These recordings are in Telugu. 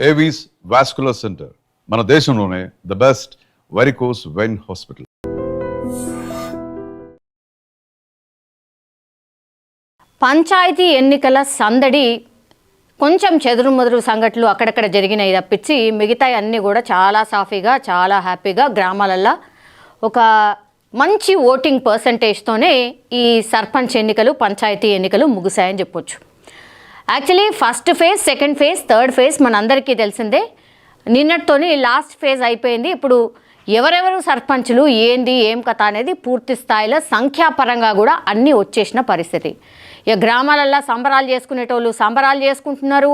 ఏవీస్ వాస్కులర్ సెంటర్ మన దేశంలోనే the best varicose vein hospital. Panchayat ఎన్నికల సందడి కొంచెం చెదురుమదురు సంఘటనలు అక్కడక్కడ జరిగినాయి తప్పించి మిగతా అన్నీ కూడా చాలా సాఫీగా చాలా హ్యాపీగా గ్రామాలల్లో ఒక మంచి ఓటింగ్ పర్సంటేజ్తోనే ఈ సర్పంచ్ ఎన్నికలు పంచాయతీ ఎన్నికలు ముగిశాయని చెప్పొచ్చు. Actually first phase, second phase, third phase మనందరికీ తెలిసిందే. నిన్నటితోని లాస్ట్ ఫేజ్ అయిపోయింది. ఇప్పుడు ఎవరెవరు సర్పంచులు ఏంది ఏం కథ అనేది పూర్తి స్థాయిలో సంఖ్యాపరంగా కూడా అన్నీ వచ్చేసిన పరిస్థితి. ఇక గ్రామాలల్లో సంబరాలు చేసుకునేటోళ్ళు సంబరాలు చేసుకుంటున్నారు.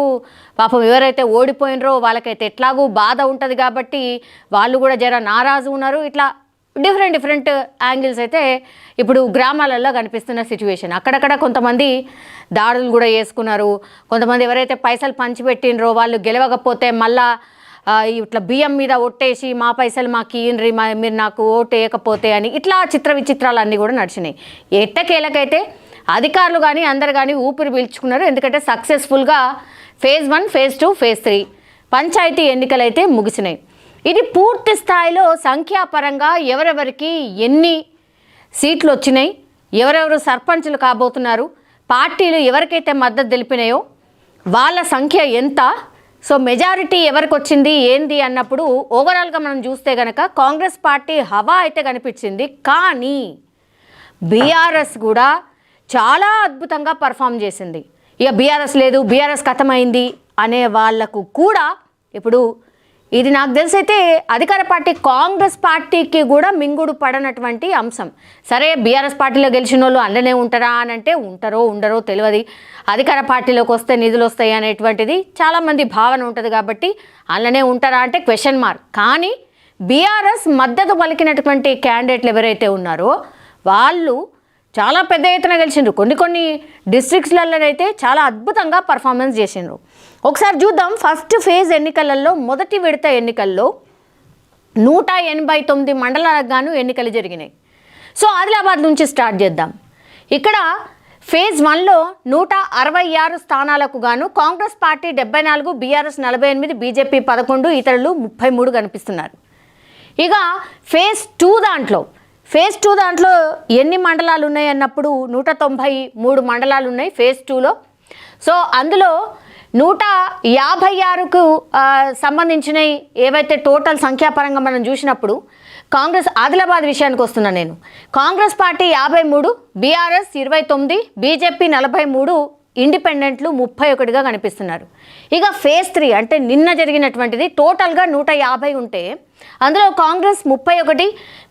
పాపం ఎవరైతే ఓడిపోయినరో వాళ్ళకైతే ఎట్లాగూ బాధ ఉంటుంది కాబట్టి వాళ్ళు కూడా జర నారాజు ఉన్నారు. ఇట్లా డిఫరెంట్ యాంగిల్స్ అయితే ఇప్పుడు గ్రామాలలో కనిపిస్తున్న సిచ్యువేషన్. అక్కడక్కడ కొంతమంది దాడులు కూడా చేసుకున్నారు. కొంతమంది ఎవరైతే పైసలు పంచిపెట్టినరో వాళ్ళు గెలవకపోతే మళ్ళా ఇట్లా బియ్యం మీద ఒట్టేసి మా పైసలు మాకు ఇయ్యండ్రి, మీరు నాకు ఓటు వేయకపోతే అని ఇట్లా చిత్ర విచిత్రాలు అన్నీ కూడా నడిచినాయి. ఎట్టకేలకైతే అధికారులు కానీ అందరు కానీ ఊపిరి పీల్చుకున్నారు. ఎందుకంటే సక్సెస్ఫుల్గా ఫేజ్ 1, ఫేజ్ 2, ఫేజ్ 3 పంచాయతీ ఎన్నికలు అయితే ముగిసినాయి. ఇది పూర్తి స్థాయిలో సంఖ్యాపరంగా ఎవరెవరికి ఎన్ని సీట్లు వచ్చినాయి, ఎవరెవరు సర్పంచులు కాబోతున్నారు, పార్టీలు ఎవరికైతే మద్దతు తెలిపినాయో వాళ్ళ సంఖ్య ఎంత, సో మెజారిటీ ఎవరికి వచ్చింది ఏంది అన్నప్పుడు ఓవరాల్గా మనం చూస్తే కనుక కాంగ్రెస్ పార్టీ హవా అయితే కనిపించింది. కానీ బీఆర్ఎస్ కూడా చాలా అద్భుతంగా పర్ఫామ్ చేసింది. ఇక బీఆర్ఎస్ లేదు, బీఆర్ఎస్ ఖతమైంది అనే వాళ్లకు కూడా ఇప్పుడు ఇది నాకు తెలిసైతే అధికార పార్టీ కాంగ్రెస్ పార్టీకి కూడా మింగుడు పడనటువంటి అంశం. సరే బీఆర్ఎస్ పార్టీలో గెలిచిన వాళ్ళు అందులోనే ఉంటారా అని అంటే ఉంటారో ఉండరో తెలియదు. అధికార పార్టీలోకి వస్తే నిధులు వస్తాయి అనేటువంటిది చాలామంది భావన ఉంటుంది కాబట్టి అందులోనే ఉంటారా అంటే క్వశ్చన్ మార్క్. కానీ బీఆర్ఎస్ మద్దతు పలికినటువంటి క్యాండిడేట్లు ఎవరైతే ఉన్నారో వాళ్ళు చాలా పెద్ద ఎత్తున గెలిచిండ్రు. కొన్ని డిస్ట్రిక్ట్స్లలోనైతే చాలా అద్భుతంగా పర్ఫార్మెన్స్ చేసిండ్రు. ఒకసారి చూద్దాం. ఫస్ట్ ఫేజ్ ఎన్నికలలో మొదటి విడత ఎన్నికల్లో 189 మండలాలకు గాను ఎన్నికలు జరిగినాయి. సో ఆదిలాబాద్ నుంచి స్టార్ట్ చేద్దాం. ఇక్కడ ఫేజ్ 1లో 166 స్థానాలకు గాను కాంగ్రెస్ పార్టీ 74, బీఆర్ఎస్ 48, బీజేపీ 11, ఇతరులు 33 కనిపిస్తున్నారు. ఇక ఫేజ్ 2 దాంట్లో ఎన్ని మండలాలు ఉన్నాయి అన్నప్పుడు 193 మండలాలు ఉన్నాయి ఫేజ్ 2లో. సో అందులో 156కు సంబంధించినవి ఏవైతే టోటల్ సంఖ్యాపరంగా మనం చూసినప్పుడు కాంగ్రెస్ ఆదిలాబాద్ విషయానికి వస్తున్నా నేను. కాంగ్రెస్ పార్టీ 53, బీఆర్ఎస్ 29, బీజేపీ 43, ఇండిపెండెంట్లు 31గా కనిపిస్తున్నారు. ఇక ఫేజ్ 3 అంటే నిన్న జరిగినటువంటిది టోటల్గా 150 ఉంటే అందులో కాంగ్రెస్ 31,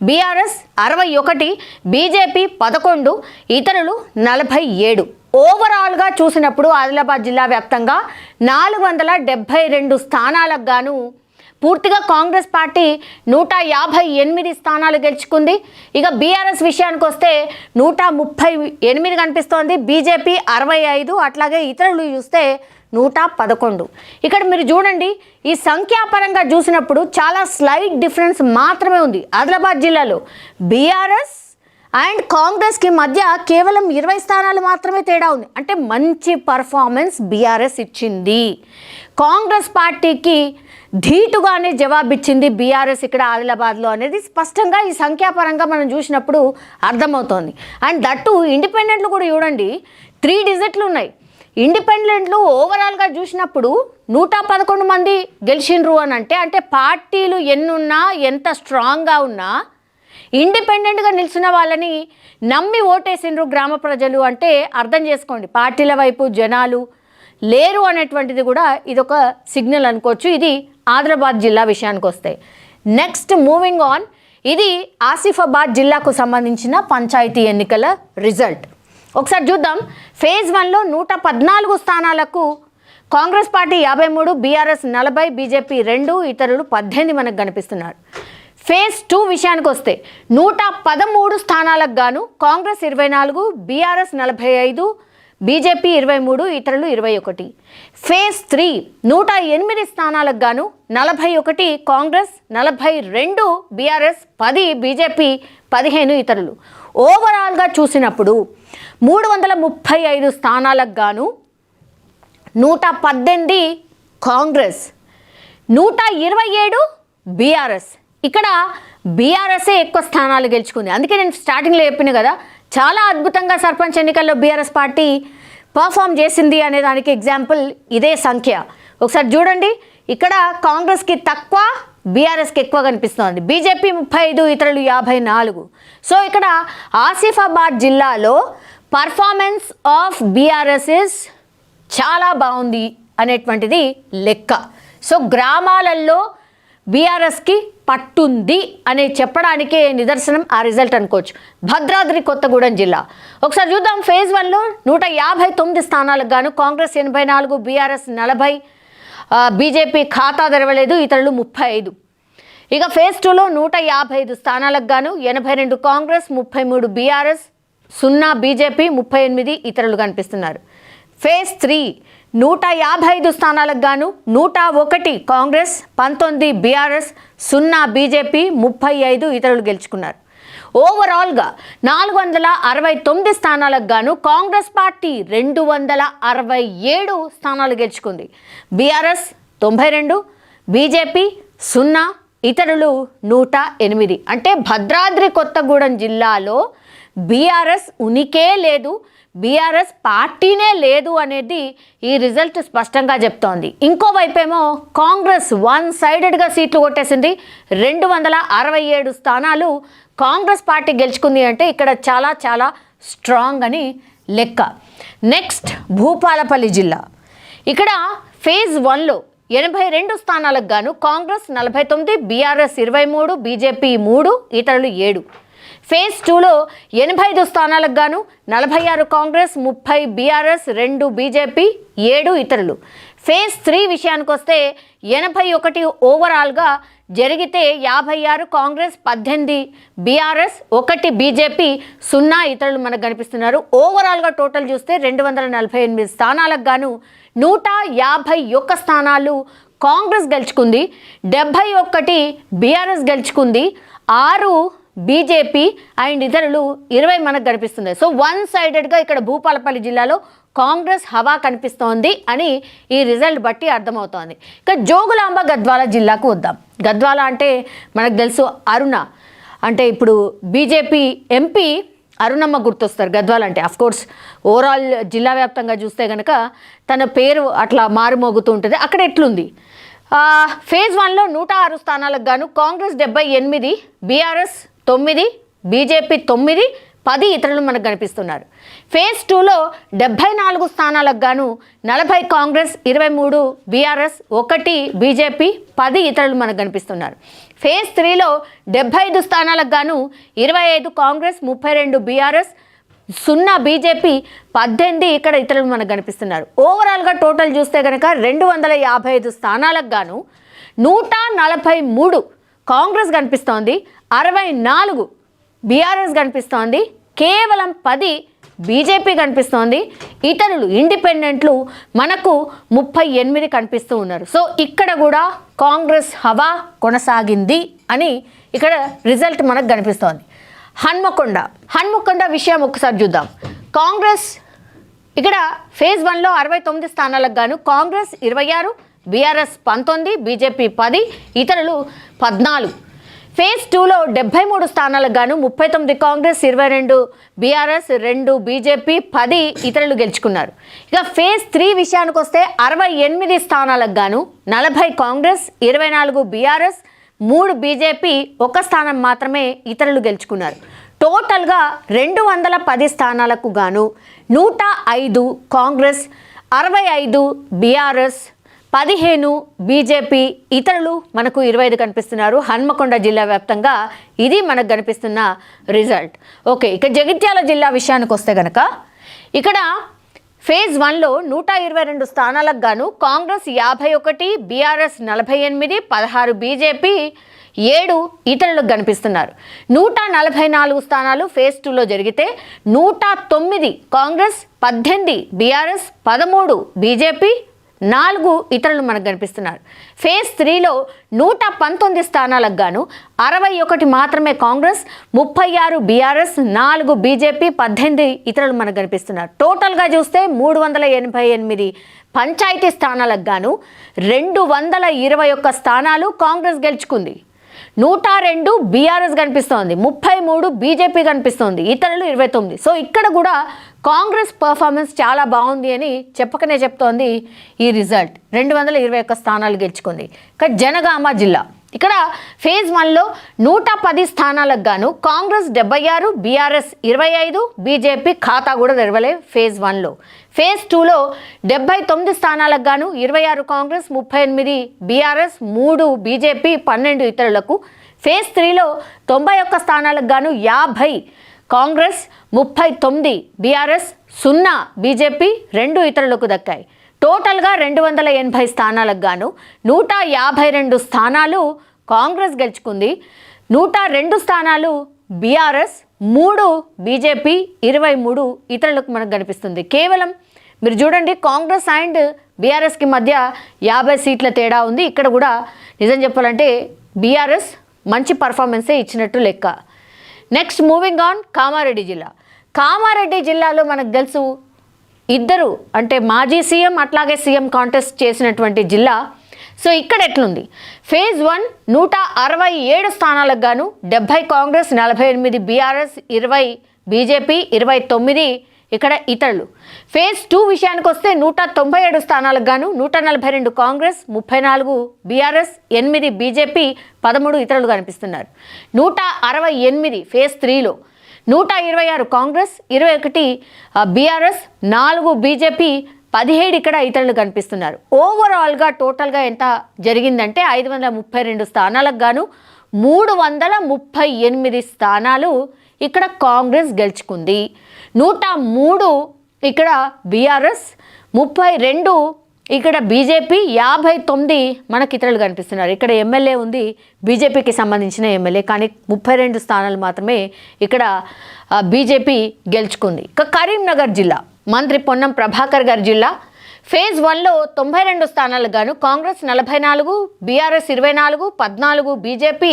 బీఆర్ఎస్ 61, బీజేపీ 11, ఇతరులు 47. ఓవరాల్గా చూసినప్పుడు ఆదిలాబాద్ జిల్లా వ్యాప్తంగా 472 స్థానాలకు గాను పూర్తిగా కాంగ్రెస్ పార్టీ 158 స్థానాలు గెలుచుకుంది. ఇక బీఆర్ఎస్ విషయానికి వస్తే 138 కనిపిస్తోంది, బీజేపీ 65, అట్లాగే ఇతరులు చూస్తే 111. ఇక్కడ మీరు చూడండి, ఈ సంఖ్యాపరంగా చూసినప్పుడు చాలా స్లైట్ డిఫరెన్స్ మాత్రమే ఉంది. ఆదిలాబాద్ జిల్లాలో బీఆర్ఎస్ అండ్ కాంగ్రెస్కి మధ్య కేవలం 20 స్థానాలు మాత్రమే తేడా ఉంది. అంటే మంచి పర్ఫార్మెన్స్ బీఆర్ఎస్ ఇచ్చింది. కాంగ్రెస్ పార్టీకి ధీటుగానే జవాబిచ్చింది బీఆర్ఎస్ ఇక్కడ ఆదిలాబాద్లో అనేది స్పష్టంగా ఈ సంఖ్యాపరంగా మనం చూసినప్పుడు అర్థమవుతోంది. అండ్ దట్టు ఇండిపెండెంట్లు కూడా చూడండి, 3 డిజిట్లు ఉన్నాయి. ఇండిపెండెంట్లు ఓవరాల్గా చూసినప్పుడు 111 మంది గెలిచిండ్రు అని అంటే పార్టీలు ఎన్నున్నా ఎంత స్ట్రాంగ్గా ఉన్నా ఇండిపెండెంట్గా నిలిచిన వాళ్ళని నమ్మి ఓటేసిండ్రు గ్రామ ప్రజలు అంటే అర్థం చేసుకోండి. పార్టీల వైపు జనాలు లేరు అనేటువంటిది కూడా ఇదొక సిగ్నల్ అనుకోవచ్చు. ఇది ఆదిలాబాద్ జిల్లా విషయానికి వస్తే. నెక్స్ట్ మూవింగ్ ఆన్, ఇది ఆసిఫాబాద్ జిల్లాకు సంబంధించిన పంచాయతీ ఎన్నికల రిజల్ట్. ఒకసారి చూద్దాం. ఫేజ్ 1లో 114 స్థానాలకు కాంగ్రెస్ పార్టీ 53, బీఆర్ఎస్ 40, బీజేపీ 2, ఇతరులు 18 మనకు కనిపిస్తున్నారు. ఫేజ్ 2 విషయానికి వస్తే 113 స్థానాలకు గాను కాంగ్రెస్ 24, బీఆర్ఎస్ 45, బీజేపీ 23, ఇతరులు 21. ఫేజ్ 3 108 స్థానాలకు గాను 41 కాంగ్రెస్, 42 బీఆర్ఎస్, 10 బీజేపీ, 15 ఇతరులు. ఓవరాల్గా చూసినప్పుడు 335 స్థానాలకు గాను 118 కాంగ్రెస్, 127 బీఆర్ఎస్. ఇక్కడ బీఆర్ఎస్ఏ ఎక్కువ స్థానాలు గెలుచుకుంది. అందుకే నేను స్టార్టింగ్లో చెప్పిన కదా, చాలా అద్భుతంగా సర్పంచ్ ఎన్నికల్లో బీఆర్ఎస్ పార్టీ పర్ఫామ్ చేసింది అనే దానికి ఎగ్జాంపుల్ ఇదే సంఖ్య. ఒకసారి చూడండి, ఇక్కడ కాంగ్రెస్కి తక్కువ, బీఆర్ఎస్కి ఎక్కువ కనిపిస్తోంది. బీజేపీ 35, ఇతరులు 54. సో ఇక్కడ ఆసిఫాబాద్ జిల్లాలో పర్ఫార్మెన్స్ ఆఫ్ బీఆర్ఎస్ చాలా బాగుంది అనేటువంటిది లెక్క. సో గ్రామాలలో బీఆర్ఎస్కి పట్టుంది అని చెప్పడానికే నిదర్శనం ఆ రిజల్ట్ అనుకోవచ్చు. భద్రాద్రి కొత్తగూడెం జిల్లా ఒకసారి చూద్దాం. ఫేజ్ 1లో 159 స్థానాలకు గాను కాంగ్రెస్ 84, బీఆర్ఎస్ 40, బీజేపీ ఖాతా తెరవలేదు, ఇతరులు 35. ఇక ఫేజ్ 2లో 155 స్థానాలకు గాను 82 కాంగ్రెస్, 33 బీఆర్ఎస్, 0 బీజేపీ, 38 ఇతరులు కనిపిస్తున్నారు. ఫేజ్ 3 155 స్థానాలకు గాను 101 కాంగ్రెస్, 19 బీఆర్ఎస్, 0 బీజేపీ, 35 ఇతరులు గెలుచుకున్నారు. ఓవరాల్గా 469 స్థానాలకు గాను కాంగ్రెస్ పార్టీ 267 స్థానాలు గెలుచుకుంది. బీఆర్ఎస్ 92, బీజేపీ 0, ఇతరులు 108. అంటే భద్రాద్రి కొత్తగూడెం జిల్లాలో బీఆర్ఎస్ ఉనికే లేదు, బీఆర్ఎస్ పార్టీనే లేదు అనేది ఈ రిజల్ట్ స్పష్టంగా చెప్తోంది. ఇంకోవైపేమో కాంగ్రెస్ వన్ సైడెడ్గా సీట్లు కొట్టేసింది. 267 స్థానాలు కాంగ్రెస్ పార్టీ గెలుచుకుంది అంటే ఇక్కడ చాలా చాలా స్ట్రాంగ్ అని లెక్క. నెక్స్ట్ భూపాలపల్లి జిల్లా. ఇక్కడ ఫేజ్ 1లో 82 స్థానాలకు గాను కాంగ్రెస్ 49, బీఆర్ఎస్ 23, బీజేపీ 3, ఇతరులు 7. ఫేజ్ 2లో 85 స్థానాలకు గాను 46 కాంగ్రెస్, 30 బీఆర్ఎస్, 2 బీజేపీ, 7 ఇతరులు. ఫేజ్ 3 విషయానికి వస్తే 81 ఓవరాల్గా జరిగితే 56 కాంగ్రెస్, 18 బీఆర్ఎస్, 1 బీజేపీ, 0 ఇతరులు మనకు కనిపిస్తున్నారు. ఓవరాల్గా టోటల్ చూస్తే 248 స్థానాలకు గాను 151 స్థానాలు కాంగ్రెస్ గెలుచుకుంది, 71 బీఆర్ఎస్ గెలుచుకుంది, 6 బీజేపీ అండ్ ఇతరులు 20 మనకు కనిపిస్తుంది. సో వన్ సైడెడ్గా ఇక్కడ భూపాలపల్లి జిల్లాలో కాంగ్రెస్ హవా కనిపిస్తోంది అని ఈ రిజల్ట్ బట్టి అర్థమవుతోంది. ఇక జోగులాంబ గద్వాల జిల్లాకు వద్దాం. గద్వాల అంటే మనకు తెలుసు అరుణ, అంటే ఇప్పుడు బీజేపీ ఎంపీ అరుణమ్మ గుర్తొస్తారు గద్వాల అంటే. అఫ్కోర్స్ ఓవరాల్ జిల్లా వ్యాప్తంగా చూస్తే కనుక తన పేరు అట్లా మారుమోగుతూ ఉంటుంది. అక్కడ ఎట్లుంది? ఫేజ్ 1లో 106 స్థానాలకు గాను కాంగ్రెస్ 78, బీఆర్ఎస్ 9, బీజేపీ 9, 10 ఇతరులు మనకు కనిపిస్తున్నారు. ఫేజ్ 2లో 74 స్థానాలకు గాను 40 కాంగ్రెస్, 23 బీఆర్ఎస్, 1 బీజేపీ, 10 ఇతరులు మనకు కనిపిస్తున్నారు. ఫేజ్ 3లో 75 స్థానాలకు గాను 25 కాంగ్రెస్, 32 బీఆర్ఎస్, 0 బీజేపీ, 18 ఇక్కడ ఇతరులు మనకు కనిపిస్తున్నారు. ఓవరాల్గా టోటల్ చూస్తే కనుక 255 స్థానాలకు గాను 143 కాంగ్రెస్ కనిపిస్తోంది, 64 బీఆర్ఎస్ కనిపిస్తోంది, కేవలం 10 బీజేపీ కనిపిస్తోంది, ఇతరులు ఇండిపెండెంట్లు మనకు 38 కనిపిస్తూ ఉన్నారు. సో ఇక్కడ కూడా కాంగ్రెస్ హవా కొనసాగింది అని ఇక్కడ రిజల్ట్ మనకు కనిపిస్తోంది. హన్మకొండ విషయం ఒకసారి చూద్దాం. కాంగ్రెస్ ఇక్కడ ఫేజ్ 1లో 69 స్థానాలకు గాను కాంగ్రెస్ 26, బీఆర్ఎస్ 19, బీజేపీ 10, ఇతరులు 14. ఫేజ్ 2లో 73 స్థానాలకు గాను 39 కాంగ్రెస్, 22 బీఆర్ఎస్, 2 బీజేపీ, 10 ఇతరులు గెలుచుకున్నారు. ఇక ఫేజ్ 3 విషయానికి వస్తే 68 స్థానాలకు గాను 40 కాంగ్రెస్, 24 బీఆర్ఎస్, 3 బీజేపీ, 1 స్థానం మాత్రమే ఇతరులు గెలుచుకున్నారు. టోటల్గా 210 స్థానాలకు గాను 105 కాంగ్రెస్, 65 బీఆర్ఎస్, 15 బీజేపీ, ఇతరులు మనకు 25 కనిపిస్తున్నారు. హన్మకొండ జిల్లా వ్యాప్తంగా ఇది మనకు కనిపిస్తున్న రిజల్ట్. ఓకే, ఇక జగిత్యాల జిల్లా విషయానికి వస్తే కనుక ఇక్కడ ఫేజ్ 1లో 122 స్థానాలకు గాను కాంగ్రెస్ 51, బీఆర్ఎస్ 48, 16 బీజేపీ, 7 ఇతరులకు కనిపిస్తున్నారు. 144 స్థానాలు ఫేజ్ 2లో జరిగితే 109 కాంగ్రెస్, 18 బీఆర్ఎస్, 13 బీజేపీ, 4 ఇతరులు మనకు కనిపిస్తున్నారు. ఫేజ్ 3లో 119 స్థానాలకు గాను 61 మాత్రమే కాంగ్రెస్, 36 బీఆర్ఎస్, 4 బీజేపీ, 18 ఇతరులు మనకు కనిపిస్తున్నారు. టోటల్గా చూస్తే 388 పంచాయతీ స్థానాలకు గాను 221 స్థానాలు కాంగ్రెస్ గెలుచుకుంది. 102 బీఆర్ఎస్ కనిపిస్తోంది, 33 బీజేపీ కనిపిస్తోంది, ఇతరులు 29. సో ఇక్కడ కూడా కాంగ్రెస్ పర్ఫార్మెన్స్ చాలా బాగుంది అని చెప్పకనే చెప్తోంది ఈ రిజల్ట్. 221 స్థానాలు గెలుచుకుంది. ఇక జనగామ జిల్లా, ఇక్కడ ఫేజ్ 1లో 110 స్థానాలకు గాను కాంగ్రెస్ 76, బీఆర్ఎస్ 25, బీజేపీ ఖాతా కూడా తెరవలే ఫేజ్ 1లో. ఫేజ్ 2లో 79 స్థానాలకు గాను 26 కాంగ్రెస్, 38 బీఆర్ఎస్, 3 బీజేపీ, 12 ఇతరులకు. ఫేజ్ 3లో 91 స్థానాలకు గాను 50 కాంగ్రెస్, 39 బీఆర్ఎస్, 0 బీజేపీ, 2 ఇతరులకు దక్కాయి. టోటల్గా 280 స్థానాలకు గాను 152 స్థానాలు కాంగ్రెస్ గెలుచుకుంది, 102 స్థానాలు బీఆర్ఎస్, 3 బీజేపీ, 23 ఇతరులకు మనకు కనిపిస్తుంది. కేవలం మీరు చూడండి కాంగ్రెస్ అండ్ బీఆర్ఎస్కి మధ్య 50 సీట్ల తేడా ఉంది. ఇక్కడ కూడా నిజం చెప్పాలంటే బీఆర్ఎస్ మంచి పర్ఫార్మెన్సే ఇచ్చినట్టు లెక్క. నెక్స్ట్ మూవింగ్ ఆన్, కామారెడ్డి జిల్లా. కామారెడ్డి జిల్లాలో మనకు తెలుసు ఇద్దరు అంటే మాజీ సీఎం అట్లాగే సీఎం కాంటెస్ట్ చేసినటువంటి జిల్లా. సో ఇక్కడ ఎట్లుంది, ఫేజ్ 1 167 స్థానాలకు గాను 70 కాంగ్రెస్, 48 బీఆర్ఎస్, 20 బీజేపీ, 29 ఇక్కడ ఇతరులు. ఫేజ్ 2 విషయానికి వస్తే 197 స్థానాలకు గాను 142 కాంగ్రెస్, 34 బీఆర్ఎస్, 8 బీజేపీ, 13 ఇతరులు కనిపిస్తున్నారు. 168 ఫేజ్ 3లో 126 కాంగ్రెస్, 21 బీఆర్ఎస్, 4 బీజేపీ, 17 ఇక్కడ ఇతరులు కనిపిస్తున్నారు. ఓవరాల్గా టోటల్గా ఎంత జరిగిందంటే 532 స్థానాలకు గాను 338 స్థానాలు ఇక్కడ కాంగ్రెస్ గెలుచుకుంది. 103 ఇక్కడ బీఆర్ఎస్, 32 ఇక్కడ బీజేపీ, 59 మనకి ఇతరులు కనిపిస్తున్నారు. ఇక్కడ ఎమ్మెల్యే ఉంది, బీజేపీకి సంబంధించిన ఎమ్మెల్యే, కానీ 32 స్థానాలు మాత్రమే ఇక్కడ బీజేపీ గెలుచుకుంది. ఇక కరీంనగర్ జిల్లా, మంత్రి పొన్నం ప్రభాకర్ గారి జిల్లా. ఫేజ్ 1లో 92 స్థానాలకు గాను కాంగ్రెస్ 44, బీఆర్ఎస్ 24, 14 బీజేపీ,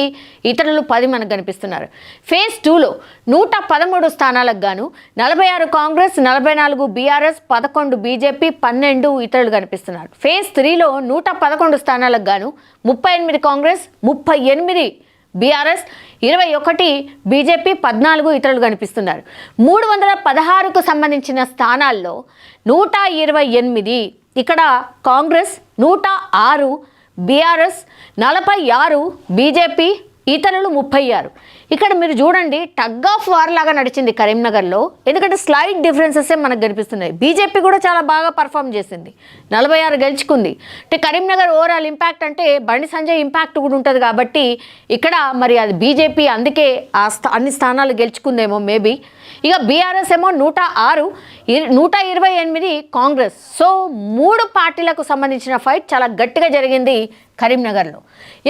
ఇతరులు 10 మనకు కనిపిస్తున్నారు. ఫేజ్ 2లో 113 స్థానాలకు గాను 46 కాంగ్రెస్, 44 బీఆర్ఎస్, 11 బీజేపీ, 12 ఇతరులు కనిపిస్తున్నారు. ఫేజ్ 3లో 111 స్థానాలకు గాను 38 కాంగ్రెస్, 38 బీఆర్ఎస్, 21 బీజేపీ, 14 ఇతరులు కనిపిస్తున్నారు. 316కు సంబంధించిన స్థానాల్లో 128 ఇక్కడ కాంగ్రెస్, 106 బీఆర్ఎస్, 46 బీజేపీ, ఇతరులు 36. ఇక్కడ మీరు చూడండి టగ్ ఆఫ్ వార్ లాగా నడిచింది కరీంనగర్లో, ఎందుకంటే స్లైట్ డిఫరెన్సెస్ మనకు కనిపిస్తున్నాయి. బీజేపీ కూడా చాలా బాగా పర్ఫామ్ చేసింది, 46 గెలుచుకుంది. అంటే కరీంనగర్ ఓవరాల్ ఇంపాక్ట్ అంటే బండి సంజయ్ ఇంపాక్ట్ కూడా ఉంటుంది కాబట్టి ఇక్కడ మరి అది బీజేపీ అందుకే అన్ని స్థానాలు గెలుచుకుందేమో మేబీ. ఇక బీఆర్ఎస్ ఏమో 106, 128 కాంగ్రెస్. సో 3 పార్టీలకు సంబంధించిన ఫైట్ చాలా గట్టిగా జరిగింది కరీంనగర్లో.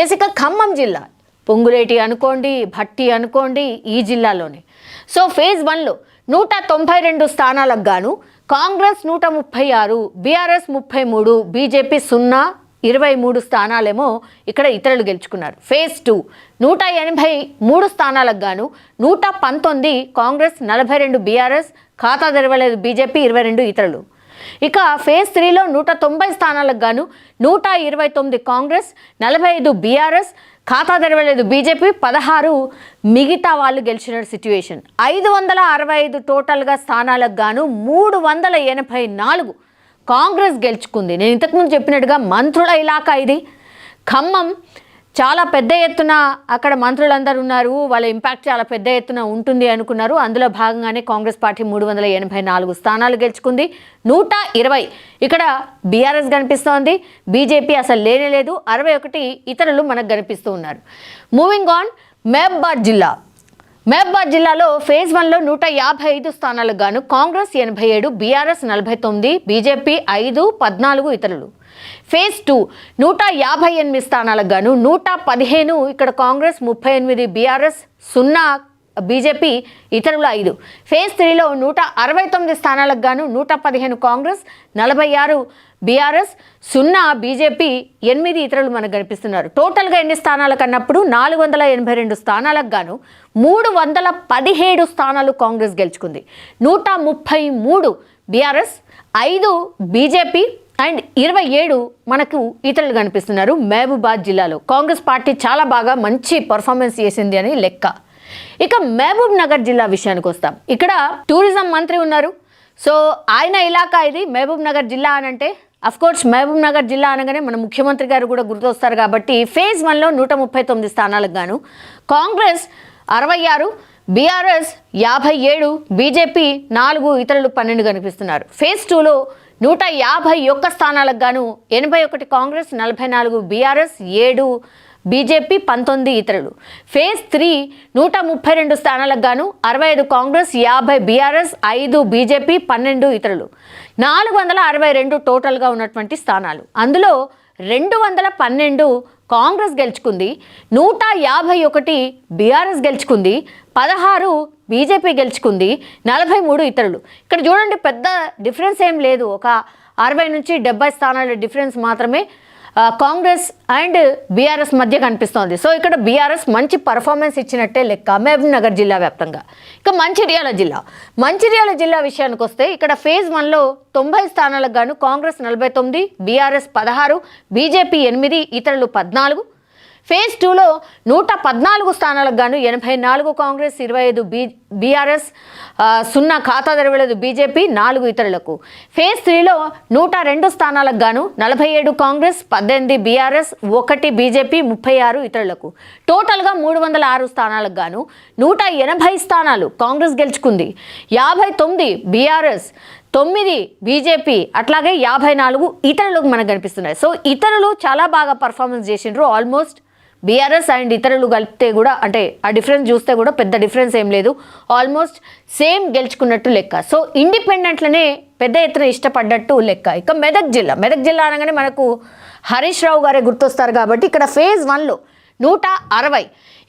ఇక ఖమ్మం జిల్లా, పొంగులేటి అనుకోండి, భట్టి అనుకోండి, ఈ జిల్లాలోనే. సో ఫేజ్ 1లో 192 స్థానాలకు గాను కాంగ్రెస్ 136, బీఆర్ఎస్ 33, బీజేపీ 0, 23 స్థానాలేమో ఇక్కడ ఇతరులు గెలుచుకున్నారు. ఫేజ్ 2 183 స్థానాలకు గాను 119 కాంగ్రెస్, 42 బీఆర్ఎస్, ఖాతా తెరవలేదు బీజేపీ, 22 ఇతరులు. ఇక ఫేజ్ 3లో 190 స్థానాలకు గాను 129 కాంగ్రెస్, 45 బీఆర్ఎస్, ఖాతా తెరవలేదు బీజేపీ, 16 మిగతా వాళ్ళు గెలిచిన సిట్యుయేషన్. 565 టోటల్గా స్థానాలకు గాను 384 కాంగ్రెస్ గెలుచుకుంది. నేను ఇంతకుముందు చెప్పినట్టుగా మంత్రుల ఇలాకా ఇది. ఖమ్మం చాలా పెద్ద ఎత్తున అక్కడ మంత్రులందరూ ఉన్నారు, వాళ్ళ ఇంపాక్ట్ చాలా పెద్ద ఎత్తున ఉంటుంది అనుకున్నారు. అందులో భాగంగానే కాంగ్రెస్ పార్టీ 384 స్థానాలు గెలుచుకుంది. 120 ఇక్కడ బీఆర్ఎస్ కనిపిస్తోంది, బీజేపీ అసలు లేనేలేదు, 61 ఇతరులు మనకు కనిపిస్తూ ఉన్నారు. మూవింగ్ ఆన్, మహబూబాద్ జిల్లా. మహబూబాద్ జిల్లాలో ఫేజ్ 1లో 155 స్థానాలకు గాను కాంగ్రెస్ 87, బీఆర్ఎస్ 49, బీజేపీ 5, 14 ఇతరులు. ఫేజ్ 2 158 స్థానాలకు గాను 115 ఇక్కడ కాంగ్రెస్, 38 బీఆర్ఎస్, 0 బీజేపీ ఇతరులు 5. ఫేజ్ 3లో 169 స్థానాలకు గాను 115 కాంగ్రెస్, 46 బీఆర్ఎస్, 0 బీజేపీ, 8 ఇతరులు మనకు కనిపిస్తున్నారు. టోటల్గా ఎన్ని స్థానాలకు అన్నప్పుడు 482 స్థానాలకు గాను 317 స్థానాలు కాంగ్రెస్ గెలుచుకుంది. 133 బీఆర్ఎస్, 5 బీజేపీ అండ్ 27 మనకు ఇతరులు కనిపిస్తున్నారు. మహబూబాద్ జిల్లాలో కాంగ్రెస్ పార్టీ చాలా బాగా మంచి పర్ఫార్మెన్స్ చేసింది అని లెక్క. ఇక మహబూబ్ నగర్ జిల్లా విషయానికి వస్తాం. ఇక్కడ టూరిజం మంత్రి ఉన్నారు. సో ఆయన ఇలాకా ఇది మహబూబ్ నగర్ జిల్లా అని అంటే అఫ్కోర్స్ మహబూబ్ నగర్ జిల్లా అనగానే మన ముఖ్యమంత్రి గారు కూడా గుర్తొస్తారు కాబట్టి ఫేజ్ 1లో 139 స్థానాలకు గాను కాంగ్రెస్ 66, బీఆర్ఎస్ 57, బీజేపీ 4, ఇతరులు 12 కనిపిస్తున్నారు. ఫేజ్ 2లో 151 స్థానాలకు గాను 81 కాంగ్రెస్, 44 బీఆర్ఎస్, 7 బీజేపీ, 19 ఇతరులు. ఫేజ్ 3 132 స్థానాలకు గాను 65 కాంగ్రెస్, 50 బీఆర్ఎస్, 5 బీజేపీ, 12 ఇతరులు. 462 టోటల్గా ఉన్నటువంటి స్థానాలు. అందులో 212 కాంగ్రెస్ గెలుచుకుంది, 151 బీఆర్ఎస్ గెలుచుకుంది, 16 బీజేపీ గెలుచుకుంది, 43 ఇతరులు. ఇక్కడ చూడండి పెద్ద డిఫరెన్స్ ఏం లేదు, ఒక 60 నుంచి 70 స్థానాల డిఫరెన్స్ మాత్రమే కాంగ్రెస్ అండ్ బీఆర్ఎస్ మధ్య కనిపిస్తోంది. సో ఇక్కడ బీఆర్ఎస్ మంచి పర్ఫార్మెన్స్ ఇచ్చినట్టే లెక్క మహబూబ్ నగర్ జిల్లా వ్యాప్తంగా. ఇక మంచిర్యాల జిల్లా విషయానికి వస్తే ఇక్కడ ఫేజ్ 1లో 90 స్థానాలకు గాను కాంగ్రెస్ 49, బీఆర్ఎస్ 16, బీజేపీ 8, ఇతరులు 14. ఫేజ్ 2లో 114 స్థానాలకు గాను 84 కాంగ్రెస్, 25 బీఆర్ఎస్, 0 ఖాతా తెరవలేదు బీజేపీ, 4 ఇతరులకు. ఫేజ్ 3లో 102 స్థానాలకు గాను 47 కాంగ్రెస్, 18 బీఆర్ఎస్, 1 బీజేపీ, 36 ఇతరులకు. టోటల్గా 306 స్థానాలకు గాను 180 స్థానాలు కాంగ్రెస్ గెలుచుకుంది, 59 బీఆర్ఎస్, 9 బీజేపీ, అట్లాగే 54 ఇతరులకు మనకు కనిపిస్తున్నాయి. సో ఇతరులు చాలా బాగా పర్ఫార్మెన్స్ చేసిండ్రు. ఆల్మోస్ట్ బీఆర్ఎస్ అండ్ ఇతరులు కలిపితే కూడా అంటే ఆ డిఫరెన్స్ చూస్తే కూడా పెద్ద డిఫరెన్స్ ఏం లేదు, ఆల్మోస్ట్ సేమ్ గెలుచుకున్నట్టు లెక్క. సో ఇండిపెండెంట్లనే పెద్ద ఎత్తున ఇష్టపడ్డట్టు లెక్క. ఇక మెదక్ జిల్లా అనగానే మనకు హరీష్ రావు గారే గుర్తొస్తారు కాబట్టి ఇక్కడ ఫేజ్ 1లో 160,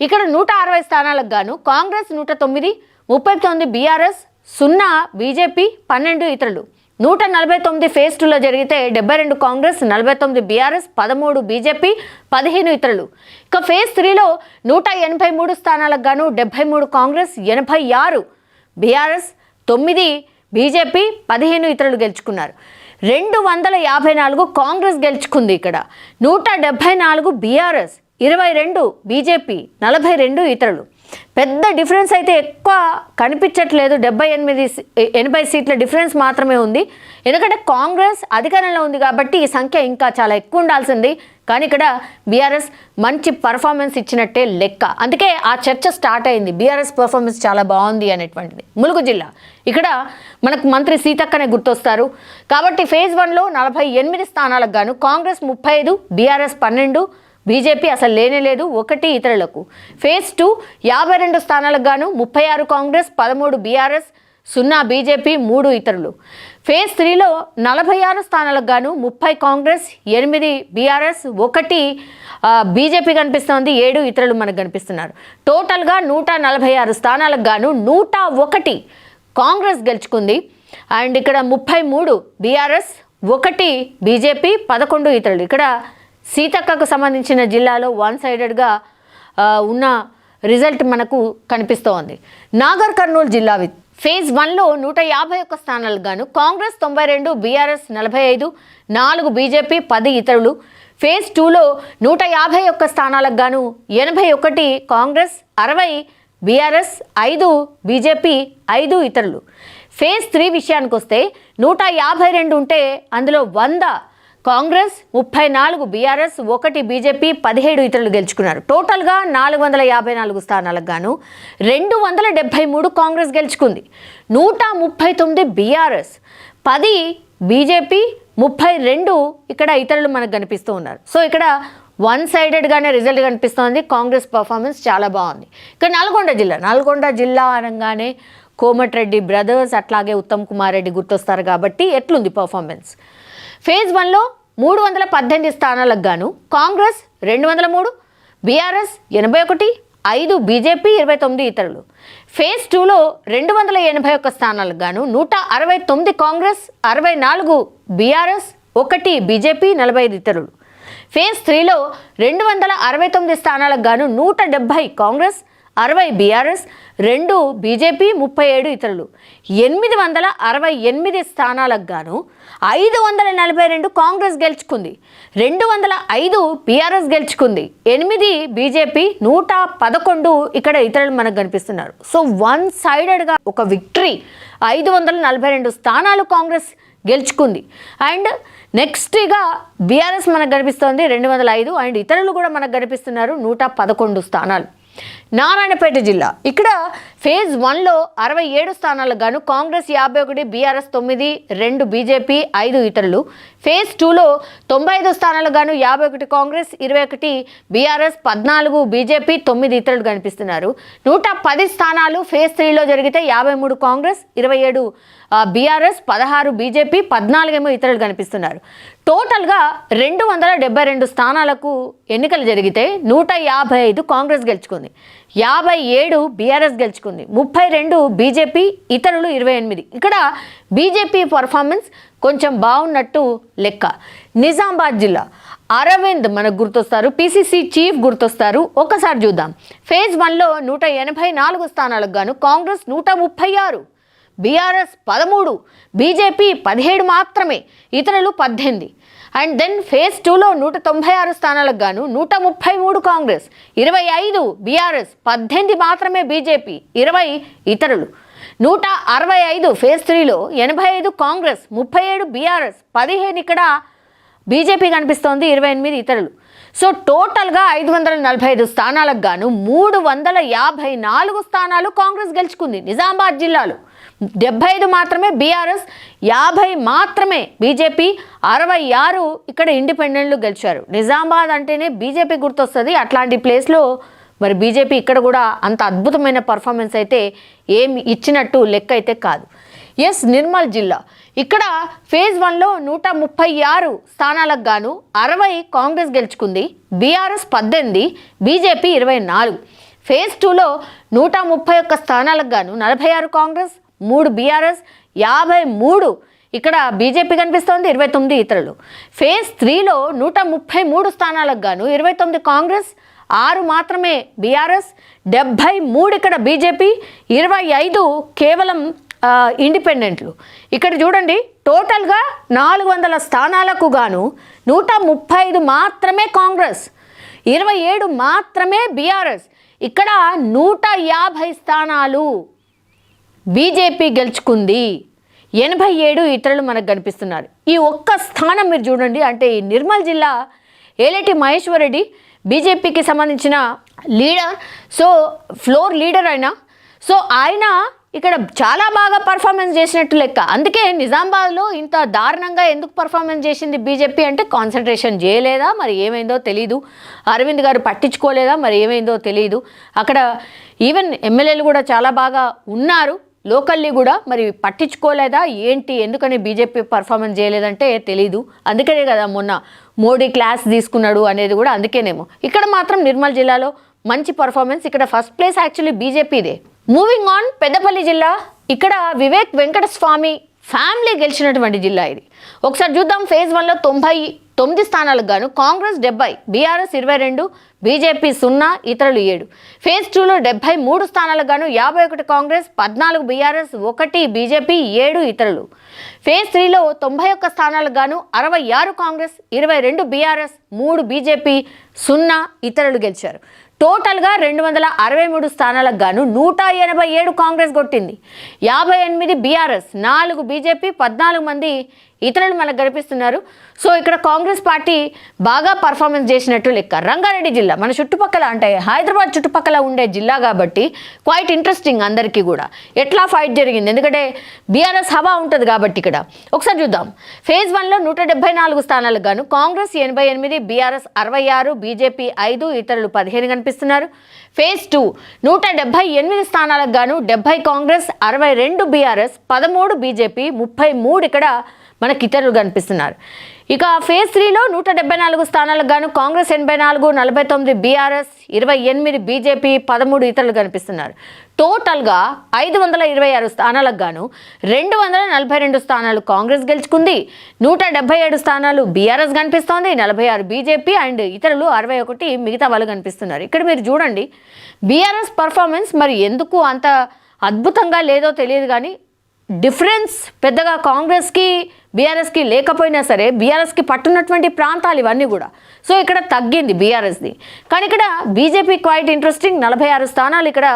ఇక్కడ 160 స్థానాలకు గాను కాంగ్రెస్ 109, 39 బీఆర్ఎస్, 0 బీజేపీ, 12 ఇతరులు. 149 ఫేజ్ 2లో జరిగితే 72 కాంగ్రెస్, 49 బీఆర్ఎస్, 13 బీజేపీ, 15 ఇతరులు. ఇక ఫేజ్ 3లో 183 స్థానాలకు గాను 73 కాంగ్రెస్, 86 బీఆర్ఎస్, 9 బీజేపీ, 15 ఇతరులు గెలుచుకున్నారు. 254 కాంగ్రెస్ గెలుచుకుంది. ఇక్కడ 174 బీఆర్ఎస్, 22 బీజేపీ, 42 ఇతరులు. పెద్ద డిఫరెన్స్ అయితే ఎక్కువ కనిపించట్లేదు, 80 సీట్ల డిఫరెన్స్ మాత్రమే ఉంది. ఎందుకంటే కాంగ్రెస్ అధికారంలో ఉంది కాబట్టి ఈ సంఖ్య ఇంకా చాలా ఎక్కువ ఉండాల్సింది. కానీ ఇక్కడ బీఆర్ఎస్ మంచి పర్ఫార్మెన్స్ ఇచ్చినట్టే లెక్క. అందుకే ఆ చర్చ స్టార్ట్ అయింది, బీఆర్ఎస్ పర్ఫార్మెన్స్ చాలా బాగుంది అనేటువంటిది. ములుగు జిల్లా, ఇక్కడ మనకు మంత్రి సీతక్కనే గుర్తొస్తారు కాబట్టి ఫేజ్ 1లో 48 స్థానాలకు గాను కాంగ్రెస్ 35, బీఆర్ఎస్ 12, బీజేపీ అసలు లేనేలేదు, 1 ఇతరులకు. ఫేజ్ 2 52 స్థానాలకు గాను 36 కాంగ్రెస్, 13 బీఆర్ఎస్, 0 బీజేపీ, 3 ఇతరులు. ఫేజ్ 3లో 46 స్థానాలకు గాను 30 కాంగ్రెస్, 8 బీఆర్ఎస్, 1 బీజేపీ కనిపిస్తోంది, 7 ఇతరులు మనకు కనిపిస్తున్నారు. టోటల్గా 146 స్థానాలకు గాను 101 కాంగ్రెస్ గెలుచుకుంది. అండ్ ఇక్కడ 33 బీఆర్ఎస్, 1 బీజేపీ, 11 ఇతరులు. ఇక్కడ సీతక్కకు సంబంధించిన జిల్లాలో వన్ సైడెడ్గా ఉన్న రిజల్ట్ మనకు కనిపిస్తోంది. నాగర్ కర్నూలు జిల్లా ఫేజ్ 1లో 151 స్థానాలకు గాను కాంగ్రెస్ 92, బీఆర్ఎస్ 45, 4 బీజేపీ, 10 ఇతరులు. ఫేజ్ 2లో 151 స్థానాలకు గాను 81 కాంగ్రెస్, 60 బీఆర్ఎస్, 5 బీజేపీ, 5 ఇతరులు. ఫేజ్ 3 విషయానికి వస్తే 152 ఉంటే అందులో 100 కాంగ్రెస్, 34 బీఆర్ఎస్, 1 బీజేపీ, 17 ఇతరులు గెలుచుకున్నారు. టోటల్గా 454 స్థానాలకు గాను 273 కాంగ్రెస్ గెలుచుకుంది, 139 బీఆర్ఎస్, 10 బీజేపీ, 32 ఇక్కడ ఇతరులు మనకు కనిపిస్తూ ఉన్నారు. సో ఇక్కడ వన్ సైడెడ్గానే రిజల్ట్ కనిపిస్తోంది, కాంగ్రెస్ పర్ఫార్మెన్స్ చాలా బాగుంది. ఇక నల్గొండ జిల్లా అనగానే కోమటిరెడ్డి బ్రదర్స్ అట్లాగే ఉత్తమ్ కుమార్ రెడ్డి గుర్తొస్తారు కాబట్టి ఎట్లుంది పర్ఫార్మెన్స్. ఫేజ్ 1లో 318 స్థానాలకు గాను కాంగ్రెస్ 203, బీఆర్ఎస్ 81, 5 బీజేపీ, 29 ఇతరులు. ఫేజ్ 2లో 281 స్థానాలకు గాను 169 కాంగ్రెస్, 64 బీఆర్ఎస్, 1 బీజేపీ, 45 ఇతరులు. ఫేజ్ 3లో 269 స్థానాలకు గాను 170 కాంగ్రెస్, 60 బీఆర్ఎస్, 2 బీజేపీ, 37 ఇతరులు. 868 స్థానాలకు గాను 542 కాంగ్రెస్ గెలుచుకుంది, 205 బీఆర్ఎస్ గెలుచుకుంది, 8 బీజేపీ, 111 ఇక్కడ ఇతరులు మనకు కనిపిస్తున్నారు. సో వన్ సైడెడ్గా ఒక విక్టరీ, 542 స్థానాలు కాంగ్రెస్ గెలుచుకుంది. అండ్ నెక్స్ట్గా బీఆర్ఎస్ మనకు కనిపిస్తోంది 205, అండ్ ఇతరులు కూడా మనకు కనిపిస్తున్నారు 111 స్థానాలు. నారాయణపేట జిల్లా, ఇక్కడ ఫేజ్ 1లో 67 స్థానాలకు గాను కాంగ్రెస్ 51, బీఆర్ఎస్ 9, 2 బీజేపీ, 5 ఇతరులు. ఫేజ్ 2లో 95 స్థానాలకు గాను 51 కాంగ్రెస్, 21 బీఆర్ఎస్, 14 బీజేపీ, 9 ఇతరులు కనిపిస్తున్నారు. 110 స్థానాలు ఫేజ్ 3లో జరిగితే 53 కాంగ్రెస్, 27 బీఆర్ఎస్, 16 బీజేపీ, 14 ఇతరులు కనిపిస్తున్నారు. టోటల్గా 272 స్థానాలకు ఎన్నికలు జరిగితే 155 కాంగ్రెస్ గెలుచుకుంది, 57 బీఆర్ఎస్ గెలుచుకుంది, 32 బీజేపీ, ఇతరులు 28. ఇక్కడ బీజేపీ పర్ఫార్మెన్స్ కొంచెం బాగున్నట్టు లెక్క. నిజామాబాద్ జిల్లా, అరవింద్ మనకు గుర్తొస్తారు, పిసిసి చీఫ్ గుర్తొస్తారు. ఒకసారి చూద్దాం. ఫేజ్ 1లో 184 స్థానాలకు గాను కాంగ్రెస్ 136, బీఆర్ఎస్ 13, బీజేపీ 17 మాత్రమే, ఇతరులు 18. అండ్ దెన్ ఫేజ్ 2లో 196 స్థానాలకు గాను 133 కాంగ్రెస్, 25 బీఆర్ఎస్, 18 మాత్రమే బీజేపీ, 20 ఇతరులు. 165 ఫేజ్ 3లో 85 కాంగ్రెస్, 37 బీఆర్ఎస్, 15 ఇక్కడ బీజేపీ కనిపిస్తోంది, 28 ఇతరులు. సో టోటల్గా 545 స్థానాలకు గాను 354 స్థానాలు కాంగ్రెస్ గెలుచుకుంది. నిజామాబాద్ జిల్లాలో 75 మాత్రమే బీఆర్ఎస్, 50 మాత్రమే బీజేపీ, 66 ఇక్కడ ఇండిపెండెంట్లు గెలిచారు. నిజామాబాద్ అంటేనే బీజేపీ గుర్తొస్తుంది. అట్లాంటి ప్లేస్లో మరి బీజేపీ ఇక్కడ కూడా అంత అద్భుతమైన పర్ఫార్మెన్స్ అయితే ఏమి ఇచ్చినట్టు లెక్క అయితే కాదు. ఎస్, నిర్మల్ జిల్లా, ఇక్కడ ఫేజ్ 1లో 136 స్థానాలకు గాను 60 కాంగ్రెస్ గెలుచుకుంది, బీఆర్ఎస్ 18, బీజేపీ 24. ఫేజ్ 2లో 131 స్థానాలకు గాను 46 కాంగ్రెస్, 3 బీఆర్ఎస్, 53 ఇక్కడ బీజేపీ కనిపిస్తోంది, 29 ఇతరులు. ఫేజ్ 3లో 133 స్థానాలకు గాను 29 కాంగ్రెస్, 6 మాత్రమే బీఆర్ఎస్, 73 ఇక్కడ బీజేపీ, 25 కేవలం ఇండిపెండెంట్లు. ఇక్కడ చూడండి, టోటల్గా 400 స్థానాలకు గాను 135 మాత్రమే కాంగ్రెస్, 27 మాత్రమే బీఆర్ఎస్, ఇక్కడ 150 స్థానాలు బీజేపీ గెలుచుకుంది, 87 ఇతరులు మనకు కనిపిస్తున్నారు. ఈ ఒక్క స్థానం మీరు చూడండి. అంటే ఈ నిర్మల్ జిల్లా ఏలేటి మహేశ్వర్ రెడ్డి బీజేపీకి సంబంధించిన లీడర్, సో ఫ్లోర్ లీడర్ అయినా, సో ఆయన ఇక్కడ చాలా బాగా పర్ఫార్మెన్స్ చేసినట్టు లెక్క. అందుకే నిజామాబాద్లో ఇంత దారుణంగా ఎందుకు పర్ఫార్మెన్స్ చేసింది బీజేపీ అంటే కాన్సన్ట్రేషన్ చేయలేదా, మరి ఏమైందో తెలీదు. అరవింద్ గారు పట్టించుకోలేదా, మరి ఏమైందో తెలియదు. అక్కడ ఈవెన్ ఎమ్మెల్యేలు కూడా చాలా బాగా ఉన్నారు, లోకల్లీ కూడా, మరి పట్టించుకోలేదా ఏంటి, ఎందుకని బీజేపీ పర్ఫార్మెన్స్ చేయలేదంటే తెలీదు. అందుకనే కదా మొన్న మోడీ క్లాస్ తీసుకున్నాడు అనేది కూడా అందుకేనేమో. ఇక్కడ మాత్రం నిర్మల్ జిల్లాలో మంచి పర్ఫార్మెన్స్, ఇక్కడ ఫస్ట్ ప్లేస్ యాక్చువల్లీ బీజేపీదే. మూవింగ్ ఆన్, పెద్దపల్లి జిల్లా, ఇక్కడ వివేక్ వెంకటస్వామి ఫ్యామిలీ గెలిచినటువంటి జిల్లా ఇది. ఒకసారి చూద్దాం. ఫేజ్ 1లో 99 స్థానాలకు గాను కాంగ్రెస్ 70, బీఆర్ఎస్ 22, బీజేపీ 0, ఇతరులు 7. ఫేజ్ 2లో 73 స్థానాలకు గాను 51 కాంగ్రెస్, 14 బీఆర్ఎస్, 1 బీజేపీ, 7 ఇతరులు. ఫేజ్ 3లో 91 స్థానాలకు గాను 66 కాంగ్రెస్, 22 బీఆర్ఎస్, 3 బీజేపీ, 0 ఇతరులు గెలిచారు. టోటల్గా 263 స్థానాలకు గాను 187 కాంగ్రెస్ కొట్టింది, 58 బీఆర్ఎస్, 4 బీజేపీ, 14 మంది ఇతరులు మనకు గడిపిస్తున్నారు. సో ఇక్కడ కాంగ్రెస్ పార్టీ బాగా పర్ఫార్మెన్స్ చేసినట్టు లెక్క. రంగారెడ్డి జిల్లా మన చుట్టుపక్కల, అంటే హైదరాబాద్ చుట్టుపక్కల ఉండే జిల్లా కాబట్టి క్వైట్ ఇంట్రెస్టింగ్ అందరికీ కూడా ఎట్లా ఫైట్ జరిగింది, ఎందుకంటే బీఆర్ఎస్ హవా ఉంటుంది కాబట్టి. ఇక్కడ ఒకసారి చూద్దాం. ఫేజ్ 1లో 174 స్థానాలకు గాను కాంగ్రెస్ 88, బీఆర్ఎస్ 66, బీజేపీ 5, ఇతరులు 15 కనిపిస్తున్నారు. ఫేజ్ 2 178 స్థానాలకు గాను 70 కాంగ్రెస్, 62 బీఆర్ఎస్, 13 బీజేపీ, 33 ఇక్కడ మనకి ఇతరులు కనిపిస్తున్నారు. ఇక ఫేజ్ 3లో 174 స్థానాలకు గాను కాంగ్రెస్ 84, 49 బీఆర్ఎస్, 28 బీజేపీ, 13 ఇతరులు కనిపిస్తున్నారు. టోటల్గా 526 స్థానాలకు గాను 242 స్థానాలు కాంగ్రెస్ గెలుచుకుంది, 177 స్థానాలు బీఆర్ఎస్ కనిపిస్తోంది, 46 బీజేపీ అండ్ ఇతరులు 61 మిగతా వాళ్ళు కనిపిస్తున్నారు. ఇక్కడ మీరు చూడండి బీఆర్ఎస్ పర్ఫార్మెన్స్ మరి ఎందుకు అంత అద్భుతంగా లేదో తెలియదు కానీ డిఫరెన్స్ పెద్దగా కాంగ్రెస్కి బీఆర్ఎస్కి లేకపోయినా సరే బీఆర్ఎస్కి పట్టున్నటువంటి ప్రాంతాలు ఇవన్నీ కూడా. సో ఇక్కడ తగ్గింది బీఆర్ఎస్ది. కానీ ఇక్కడ బీజేపీ క్వైట్ ఇంట్రెస్టింగ్, 46 స్థానాలు ఇక్కడ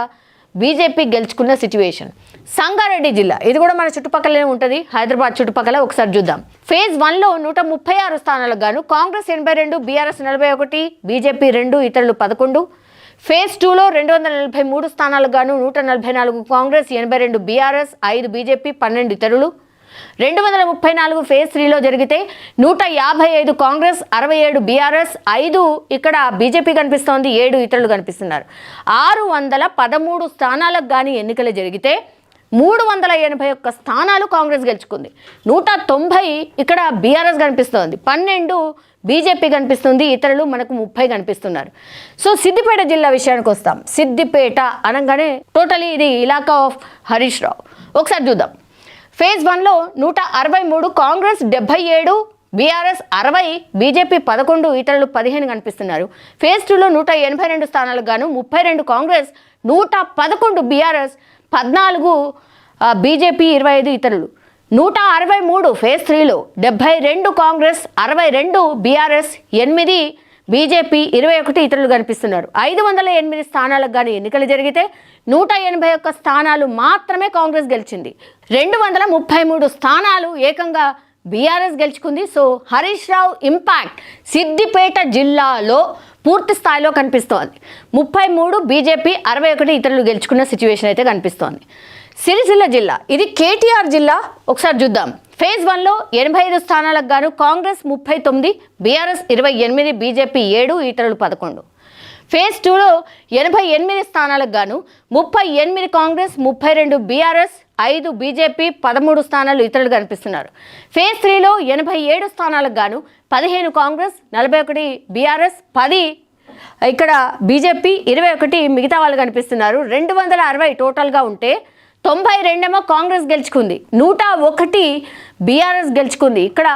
బీజేపీ గెలుచుకున్న సిచ్యువేషన్. సంగారెడ్డి జిల్లా ఇది కూడా మన చుట్టుపక్కలనే ఉంటుంది, హైదరాబాద్ చుట్టుపక్కల. ఒకసారి చూద్దాం. ఫేజ్ 1లో 136 స్థానాలకు గాను కాంగ్రెస్ 82, బీఆర్ఎస్ 41, బీజేపీ 2, ఇతరులు 11. ఫేజ్ 2లో 243 స్థానాలకు గాను 144 కాంగ్రెస్, 82 బీఆర్ఎస్, 5 బీజేపీ, 12 ఇతరులు. 234 ఫేజ్ 3లో జరిగితే 155 కాంగ్రెస్, 67 బీఆర్ఎస్, 5 ఇక్కడ బీజేపీ కనిపిస్తోంది, 7 ఇతరులు కనిపిస్తున్నారు. 613 స్థానాలకు కానీ ఎన్నికలు జరిగితే 381 స్థానాలు కాంగ్రెస్ గెలుచుకుంది, 190 ఇక్కడ బీఆర్ఎస్ కనిపిస్తోంది, 12 బీజేపీ కనిపిస్తుంది, ఇతరులు మనకు 30 కనిపిస్తున్నారు. సో సిద్దిపేట జిల్లా విషయానికి వస్తాం. సిద్దిపేట అనగానే టోటలీ ఇది ఇలాకా ఆఫ్ హరీష్ రావు. ఒకసారి చూద్దాం. ఫేజ్ 1లో 163 కాంగ్రెస్, 77 బీఆర్ఎస్, 60 బీజేపీ, 11 ఇతరులు 15 కనిపిస్తున్నారు. ఫేజ్ 2లో 182 స్థానాలకు గాను 32 కాంగ్రెస్, 111 బీఆర్ఎస్, 14 బీజేపీ, 25 ఇతరులు. 163 ఫేజ్ 3లో 72 కాంగ్రెస్, 62 బీఆర్ఎస్, 8 బీజేపీ, 21 ఇతరులు కనిపిస్తున్నారు. 508 స్థానాలకు కానీ ఎన్నికలు జరిగితే 181 స్థానాలు మాత్రమే కాంగ్రెస్ గెలిచింది, 233 స్థానాలు ఏకంగా బీఆర్ఎస్ గెలుచుకుంది. సో హరీష్ రావు ఇంపాక్ట్ సిద్దిపేట జిల్లాలో పూర్తి స్థాయిలో కనిపిస్తోంది. 33 బీజేపీ, 61 ఇతరులు గెలుచుకున్న సిచ్యువేషన్ అయితే కనిపిస్తోంది. సిరిసిల్ల జిల్లా ఇది కేటీఆర్ జిల్లా. ఒకసారి చూద్దాం. ఫేజ్ 1లో 85 స్థానాలకు గాను కాంగ్రెస్ 39, బీఆర్ఎస్ 28, బీజేపీ 7, ఇతరులు 11. ఫేజ్ 2లో 88 స్థానాలకు గాను 38 కాంగ్రెస్, 32 బీఆర్ఎస్, 5 బీజేపీ, 13 స్థానాలు ఇతరులు కనిపిస్తున్నారు. ఫేజ్ 3లో 87 స్థానాలకు గాను 15 కాంగ్రెస్, 41 బీఆర్ఎస్, 10 ఇక్కడ బీజేపీ, 21 మిగతా వాళ్ళు కనిపిస్తున్నారు. 260 టోటల్గా ఉంటే 92 కాంగ్రెస్ గెలుచుకుంది, 101 బీఆర్ఎస్ గెలుచుకుంది. ఇక్కడ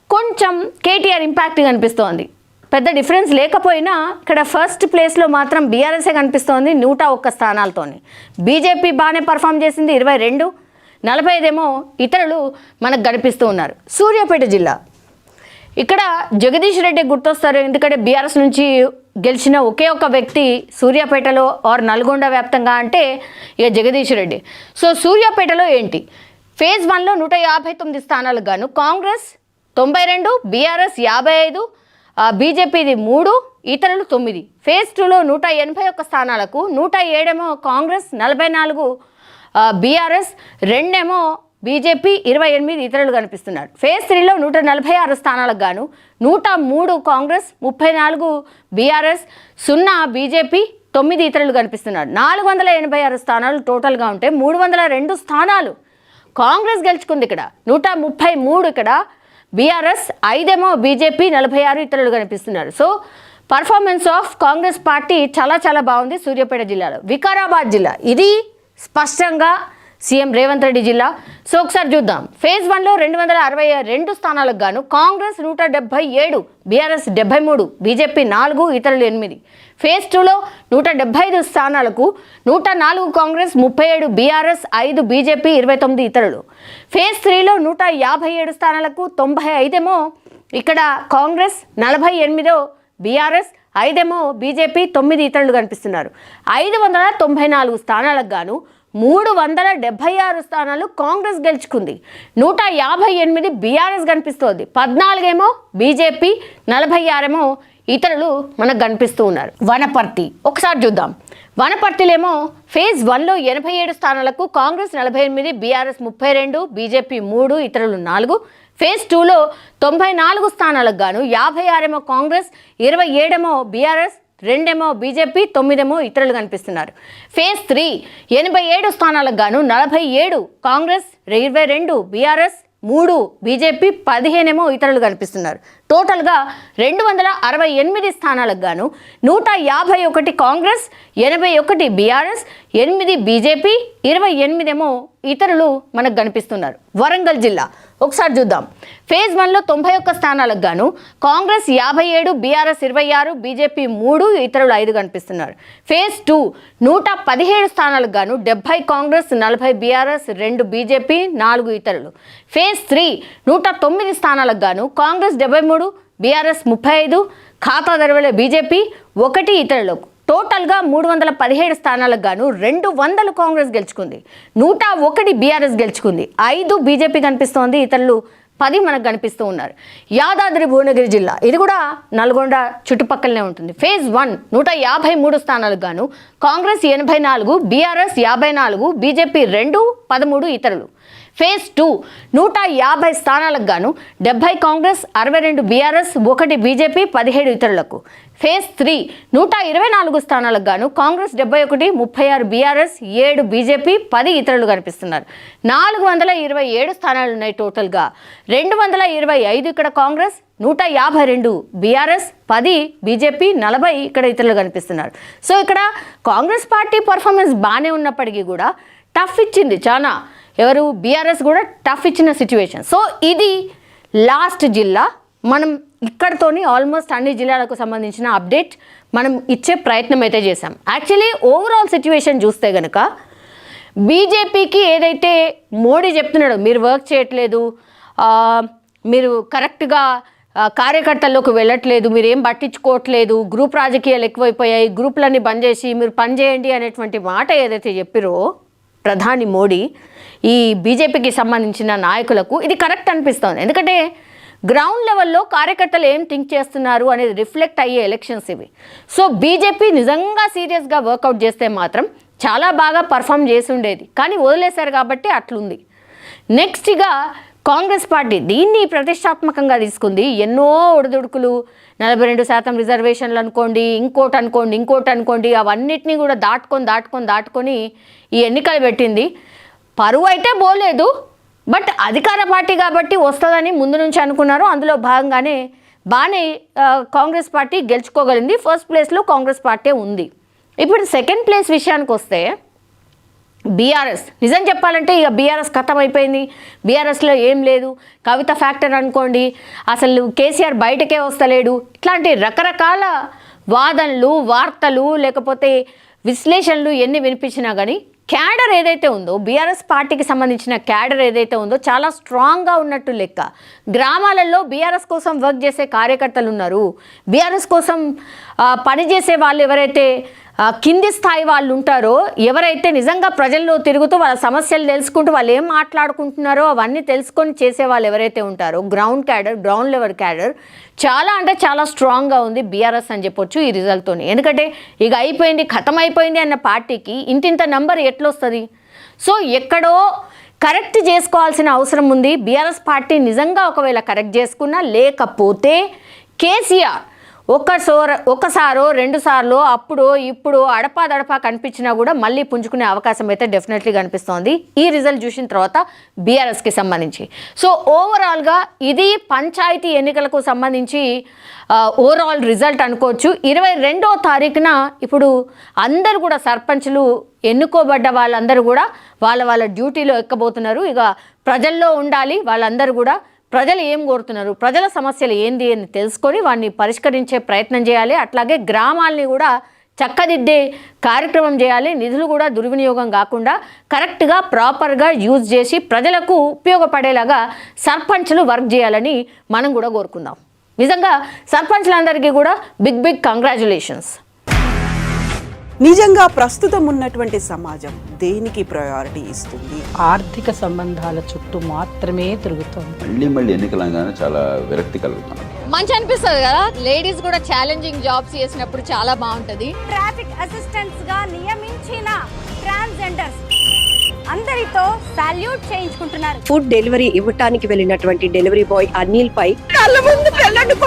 కొంచెం కేటీఆర్ ఇంపాక్ట్ కనిపిస్తోంది. పెద్ద డిఫరెన్స్ లేకపోయినా ఇక్కడ ఫస్ట్ ప్లేస్లో మాత్రం బీఆర్ఎస్ఏ కనిపిస్తోంది 101 స్థానాలతో. బీజేపీ బాగానే పర్ఫామ్ చేసింది 22, 45 ఇతరులు మనకు కనిపిస్తూ ఉన్నారు. సూర్యాపేట జిల్లా ఇక్కడ జగదీష్ రెడ్డి గుర్తొస్తారు, ఎందుకంటే బీఆర్ఎస్ నుంచి గెలిచిన ఒకే ఒక వ్యక్తి సూర్యాపేటలో ఆర్ నల్గొండ వ్యాప్తంగా అంటే ఇక జగదీష్ రెడ్డి. సో సూర్యాపేటలో ఏంటి, ఫేజ్ 1లో 159 స్థానాలకు గాను కాంగ్రెస్ 92, బీఆర్ఎస్ 55, బీజేపీది 3, ఇతరులు 9. ఫేజ్ 2లో 181 స్థానాలకు 107 కాంగ్రెస్, 44 బీఆర్ఎస్, 2 బీజేపీ, 28 ఇతరులు కనిపిస్తున్నారు. ఫేజ్ 3లో 146 స్థానాలకు గాను 103 కాంగ్రెస్, 34 బీఆర్ఎస్, 0 బీజేపీ, 9 ఇతరులు కనిపిస్తున్నారు. 486 స్థానాలు టోటల్గా ఉంటే 302 స్థానాలు కాంగ్రెస్ గెలుచుకుంది. ఇక్కడ 133 ఇక్కడ బీఆర్ఎస్, 5 బీజేపీ, 46 ఇతరులు కనిపిస్తున్నారు. So performance of Congress party చాలా బాగుంది సూర్యాపేట జిల్లాలో. వికారాబాద్ జిల్లా ఇది స్పష్టంగా సీఎం రేవంత్ రెడ్డి జిల్లా. సో ఒకసారి చూద్దాం. ఫేజ్ 1లో 262 స్థానాలకు గాను కాంగ్రెస్ 177, బీఆర్ఎస్ 73, బీజేపీ 4, ఇతరులు 8. ఫేజ్ 2లో 175 స్థానాలకు 104 కాంగ్రెస్, 37 బీఆర్ఎస్, 5 బీజేపీ, 29 ఇతరులు. ఫేజ్ 3లో 157 స్థానాలకు 95 ఇక్కడ కాంగ్రెస్, 48 బీఆర్ఎస్, 5 బీజేపీ, 9 ఇతరులు కనిపిస్తున్నారు. 594 స్థానాలకు గాను 376 స్థానాలు కాంగ్రెస్ గెలుచుకుంది, 158 బీఆర్ఎస్ కనిపిస్తోంది, 14 బీజేపీ, 46 ఇతరులు మనకు కనిపిస్తూ ఉన్నారు. వనపర్తి ఒకసారి చూద్దాం. వనపర్తిలేమో ఫేజ్ 1లో 87 స్థానాలకు కాంగ్రెస్ 48, బీఆర్ఎస్ 32, బీజేపీ 3, ఇతరులు 4. ఫేజ్ 2లో 94 స్థానాలకు గాను 56 కాంగ్రెస్, 27 బీఆర్ఎస్, 2 బీజేపీ, 9 ఇతరులు కనిపిస్తున్నారు. ఫేజ్ 3 87 స్థానాలకు గాను 47 కాంగ్రెస్, 22 బీఆర్ఎస్, 3 బీజేపీ, 15 ఇతరులు కనిపిస్తున్నారు. టోటల్గా 268 స్థానాలకు గాను 151 కాంగ్రెస్, 81 బీఆర్ఎస్, 8 బీజేపీ, 28 ఇతరులు మనకు కనిపిస్తున్నారు. వరంగల్ జిల్లా ఒకసారి చూద్దాం. ఫేజ్ 1లో 91 స్థానాలకు గాను కాంగ్రెస్ 57, బీఆర్ఎస్ 26, బీజేపీ 3, ఇతరులు 5 కనిపిస్తున్నారు. ఫేజ్ 2 117 స్థానాలకు గాను 70 కాంగ్రెస్, 40 బీఆర్ఎస్, 2 బీజేపీ, 4 ఇతరులు. ఫేజ్ 3 109 స్థానాలకు గాను కాంగ్రెస్ 73, బీఆర్ఎస్ 35, ఖాతా తెరవలే బీజేపీ, 1 ఇతరులకు. టోటల్గా 317 స్థానాలకు గాను 200 కాంగ్రెస్ గెలుచుకుంది, 101 బీఆర్ఎస్ గెలుచుకుంది, 5 బీజేపీ కనిపిస్తోంది, ఇతరులు 10 మనకు కనిపిస్తూ ఉన్నారు. యాదాద్రి భువనగిరి జిల్లా, ఇది కూడా నల్గొండ చుట్టుపక్కలనే ఉంటుంది. ఫేజ్ 1 153 స్థానాలకు గాను కాంగ్రెస్ 84, బీఆర్ఎస్ 54, బీజేపీ 2, 13 ఇతరులు. ఫేజ్ 2 150 స్థానాలకు గాను 70 కాంగ్రెస్, 62 బీఆర్ఎస్, 1 బీజేపీ, 17 ఇతరులకు. ఫేజ్ 3 124 స్థానాలకు గాను కాంగ్రెస్ 71, 36 బీఆర్ఎస్, 7 బీజేపీ, 10 ఇతరులు కనిపిస్తున్నారు. 427 స్థానాలు ఉన్నాయి టోటల్గా. 225 ఇక్కడ కాంగ్రెస్, 152 బీఆర్ఎస్, 10 బీజేపీ, 40 ఇక్కడ ఇతరులు కనిపిస్తున్నారు. సో ఇక్కడ కాంగ్రెస్ పార్టీ పర్ఫార్మెన్స్ బాగానే ఉన్నప్పటికీ కూడా టఫ్ ఇచ్చింది చాలా. ఎవరు? బీఆర్ఎస్ కూడా టఫ్ ఇచ్చిన సిచ్యువేషన్. సో ఇది లాస్ట్ జిల్లా. మనం ఇక్కడతోని ఆల్మోస్ట్ అన్ని జిల్లాలకు సంబంధించిన అప్డేట్ మనం ఇచ్చే ప్రయత్నం అయితే చేశాం. యాక్చువల్లీ ఓవరాల్ సిచ్యువేషన్ చూస్తే కనుక బీజేపీకి ఏదైతే మోడీ చెప్తున్నాడో మీరు వర్క్ చేయట్లేదు, మీరు కరెక్ట్గా కార్యకర్తల్లోకి వెళ్ళట్లేదు, మీరు ఏం పట్టించుకోవట్లేదు, గ్రూప్ రాజకీయాలు ఎక్కువైపోయాయి, గ్రూపులన్నీ బంద్ చేసి మీరు పనిచేయండి అనేటువంటి మాట ఏదైతే చెప్పిరో ప్రధాని మోడీ ఈ బీజేపీకి సంబంధించిన నాయకులకు, ఇది కరెక్ట్ అనిపిస్తోంది. ఎందుకంటే గ్రౌండ్ లెవెల్లో కార్యకర్తలు ఏం థింక్ చేస్తున్నారు అనేది రిఫ్లెక్ట్ అయ్యే ఎలక్షన్స్ ఇవి. సో బీజేపీ నిజంగా సీరియస్గా వర్కౌట్ చేస్తే మాత్రం చాలా బాగా పర్ఫామ్ చేసి ఉండేది, కానీ వదిలేశారు కాబట్టి అట్లుంది. నెక్స్ట్గా కాంగ్రెస్ పార్టీ దీన్ని ప్రతిష్టాత్మకంగా తీసుకుంది. ఎన్నో ఒడిదుడుకులు, 42% రిజర్వేషన్లు అనుకోండి, ఇంకోటి అనుకోండి, అవన్నిటినీ కూడా దాటుకొని ఈ ఎన్నికలు పెట్టింది. పరువు అయితే పోలేదు, బట్ అధికార పార్టీ కాబట్టి వస్తుందని ముందు నుంచి అనుకున్నారు. అందులో భాగంగానే బాగానే కాంగ్రెస్ పార్టీ గెలుచుకోగలిగింది. ఫస్ట్ ప్లేస్లో కాంగ్రెస్ పార్టీ ఉంది. ఇప్పుడు సెకండ్ ప్లేస్ విషయానికి వస్తే బీఆర్ఎస్, నిజం చెప్పాలంటే ఇక బీఆర్ఎస్ ఖతం అయిపోయింది. బీఆర్ఎస్లో ఏం లేదు, కవిత ఫ్యాక్టర్ అనుకోండి, అసలు కేసీఆర్ బయటకే వస్తలేడు, ఇట్లాంటి రకరకాల వాదనలు, వార్తలు, లేకపోతే విశ్లేషణలు ఎన్ని వినిపించినా కానీ క్యాడర్ ఏదైతే ఉందో, బీఆర్ఎస్ పార్టీకి సంబంధించిన క్యాడర్ ఏదైతే ఉందో చాలా స్ట్రాంగ్గా ఉన్నట్టు లెక్క. గ్రామాలలో బీఆర్ఎస్ కోసం వర్క్ చేసే కార్యకర్తలు ఉన్నారు. బీఆర్ఎస్ కోసం పనిచేసే వాళ్ళు ఎవరైతే కింది స్థాయి వాళ్ళు ఉంటారో, ఎవరైతే నిజంగా ప్రజల్లో తిరుగుతూ వాళ్ళ సమస్యలు తెలుసుకుంటూ వాళ్ళు ఏం మాట్లాడుకుంటున్నారో అవన్నీ తెలుసుకొని చేసే వాళ్ళు ఎవరైతే ఉంటారో, గ్రౌండ్ లెవెల్ క్యాడర్ చాలా అంటే చాలా స్ట్రాంగ్గా ఉంది బీఆర్ఎస్ అని చెప్పొచ్చు ఈ రిజల్ట్తో. ఎందుకంటే ఇక అయిపోయింది, ఖతం అయిపోయింది అన్న పార్టీకి ఇంతింత నంబర్ ఎట్లొస్తుంది? సో ఎక్కడో కరెక్ట్ చేసుకోవాల్సిన అవసరం ఉంది. బీఆర్ఎస్ పార్టీ నిజంగా ఒకవేళ కరెక్ట్ చేసుకున్నా, లేకపోతే కేసీఆర్ ఒకసారో 2 సార్లు అప్పుడు ఇప్పుడు అడపా కనిపించినా కూడా మళ్ళీ పుంజుకునే అవకాశం అయితే డెఫినెట్లీ కనిపిస్తోంది ఈ రిజల్ట్ చూసిన తర్వాత బీఆర్ఎస్కి సంబంధించి. సో ఓవరాల్గా ఇది పంచాయతీ ఎన్నికలకు సంబంధించి ఓవరాల్ రిజల్ట్ అనుకోవచ్చు. 22వ తారీఖున ఇప్పుడు అందరూ కూడా సర్పంచ్లు ఎన్నుకోబడ్డ వాళ్ళందరూ కూడా వాళ్ళ డ్యూటీలో ఎక్కబోతున్నారు. ఇక ప్రజల్లో ఉండాలి వాళ్ళందరూ కూడా. ప్రజలు ఏం కోరుతున్నారు, ప్రజల సమస్యలు ఏంది అని తెలుసుకొని వాటిని పరిష్కరించే ప్రయత్నం చేయాలి. అట్లాగే గ్రామాలని కూడా చక్కదిద్దే కార్యక్రమం చేయాలి. నిధులు కూడా దుర్వినియోగం కాకుండా కరెక్ట్గా ప్రాపర్గా యూజ్ చేసి ప్రజలకు ఉపయోగపడేలాగా సర్పంచ్లు వర్క్ చేయాలని మనం కూడా కోరుకుందాం. నిజంగా సర్పంచ్లందరికీ కూడా బిగ్ కంగ్రాచులేషన్స్. నిజంగా ప్రస్తుతం ఉన్నటువంటి సమాజం దేనికి ప్రయారిటీ ఇస్తుంది? ఆర్థిక సంబంధాల చుట్టూ మాత్రమే తిరుగుతుంది. మళ్ళీ ఎన్నికలంగానే చాలా విరక్తి కలుగుతాను. మంచి అనిపిస్తుంది కదా, లేడీస్ కూడా ఛాలెంజింగ్ జాబ్స్ చేసినప్పుడు చాలా బాగుంటది. ట్రాఫిక్ అసిస్టెంట్స్ గా నియమించిన ట్రాన్స్జెండర్స్ అందరితో సాల్యూట్ చేయించుకుంటున్నారు. ఫుడ్ డెలివరీ ఇవ్వటానికి వెళ్ళినటువంటి డెలివరీ బాయ్ అనిల్ పై కళ్ళ ముందు పెళ్ళండి